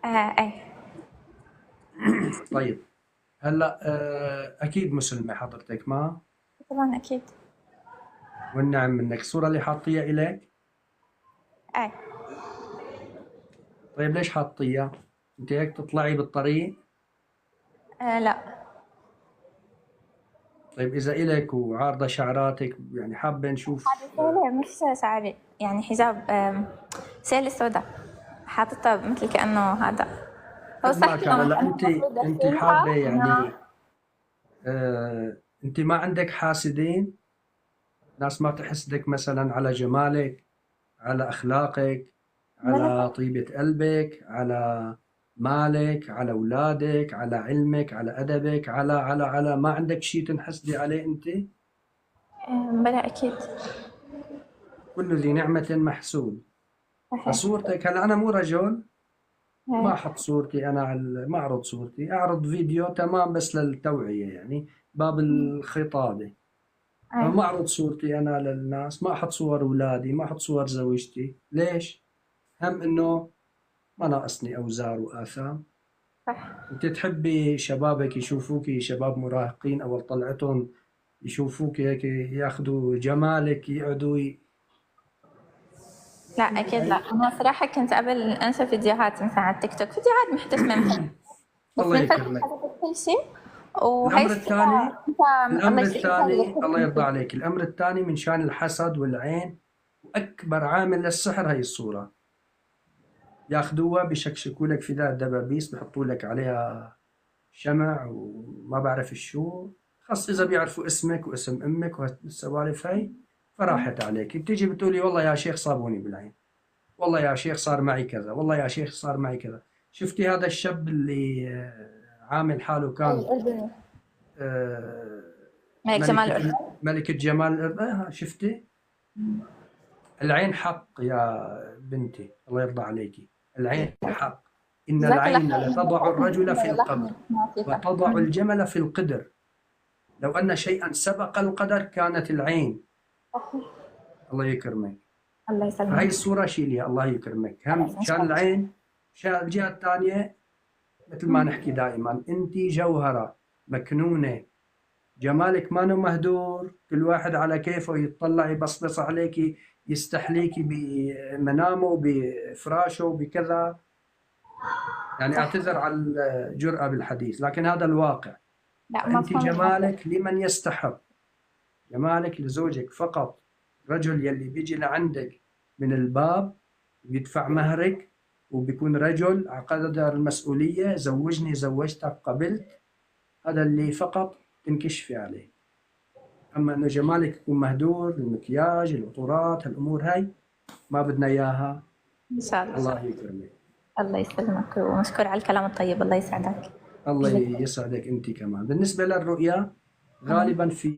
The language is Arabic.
اي. طيب هلا اكيد مسلمة حضرتك ما؟ طبعا اكيد. والنعم منك. الصورة اللي حاطيها إليك؟ اي. طيب ليش حاطيها؟ انت هيك تطلعي بالطريق؟ لا. طيب اذا إلك وعارضة شعراتك يعني حابة نشوف. هذه سهلة مش شعري، يعني حجاب سهل سوداء، حاططها مثل كأنه هذا. هو صح خدماك لونه هلا أنا انت المفروض انت أغسلها حابة إنه. يعني انت ما عندك حاسدين؟ ناس ما تحسدك مثلا على جمالك، على اخلاقك، لا لا. على طيبة قلبك، على مالك، على اولادك، على علمك، على ادبك، على ما عندك شيء تنحسدي عليه انت؟ بلا أكيد. كل ذي نعمة محسود. صحيح. فصورتك هلا انا مو رجل، ما إيه. احط صورتي انا على، ما اعرض صورتي، اعرض فيديو تمام بس للتوعية يعني باب الخطابة. إيه. ما اعرض صورتي انا للناس، ما احط صور اولادي، ما احط صور زوجتي. ليش؟ هم انه ما ناقصني اوزار واثام. صح. انت تحبي شبابك يشوفوك شباب مراهقين اول طلعتهم، يشوفوك هيك ياخذوا جمالك يقعدوا لا أكيد لا، يعني. أنا صراحة كنت قبل أنشر فيديوهات مثلا على التيك توك، فيديوهات محتشمة مثلا، بس الله من فترة يكرمك. حذفت كل شيء. وهي الامر الصورة الثاني، أنت الله الامر يسلمك اللي الثاني الله يرضى بتحب. عليك، الامر الثاني من شان الحسد والعين، واكبر عامل للسحر هي الصورة. ياخذوها بشكشكوا لك فداء الدبابيس، بحطوا لك عليها شمع وما بعرف شو، خاص اذا بيعرفوا اسمك واسم امك وهالسوالف هاي، فراحت عليك. بتيجي بتقولي والله يا شيخ صابوني بالعين، والله يا شيخ صار معي كذا، والله يا شيخ صار معي كذا. شفتي هذا الشاب اللي عامل حاله كان الأردني. آه، ملك جمال ملكة الأردن. ملكة جمال الأردن. شفتي؟ العين حق يا بنتي، الله يرضى عليك. العين حق. إن جزاك الله العين خير، إنه لتضع ذكرتني الرجل في بجملة القبر لحظة ما فيك. وتضع الجمل في القدر. لو أن شيئا سبق القدر كانت العين. الله يكرمك. الله فهي يسلمك. الصورة شيليها الله يكرمك، هم خلاص إن شان شاء الله. العين. شان الجهة الثانية، مثل ما نحكي دائما، أنت جوهرة مكنونة، جمالك ما مهدور. كل واحد على كيفه يتطلع يبصبص عليك، يستحليك بمنامه بفراشه بكذا. يعني صح. اعتذر على الجرأة بالحديث لكن هذا الواقع. لا فأنت مفهوم الحدث. جمالك لمن يستحق، جمالك لزوجك فقط. رجل يلي بيجي لعندك من الباب بيدفع مهرك وبيكون رجل على قدر المسؤولية، زوجني زوجتك قبلت، هذا اللي فقط تنكشفي عليه. أما إنه جمالك يكون مهدور، المكياج، العطورات، هالأمور هاي ما بدنا إياها. إن شاء الله. الله يكرمك. الله يسلمك ومشكور على الكلام الطيب، الله يسعدك. الله جزاك يسعدك أنت كمان. بالنسبة للرؤيا الله. غالبا في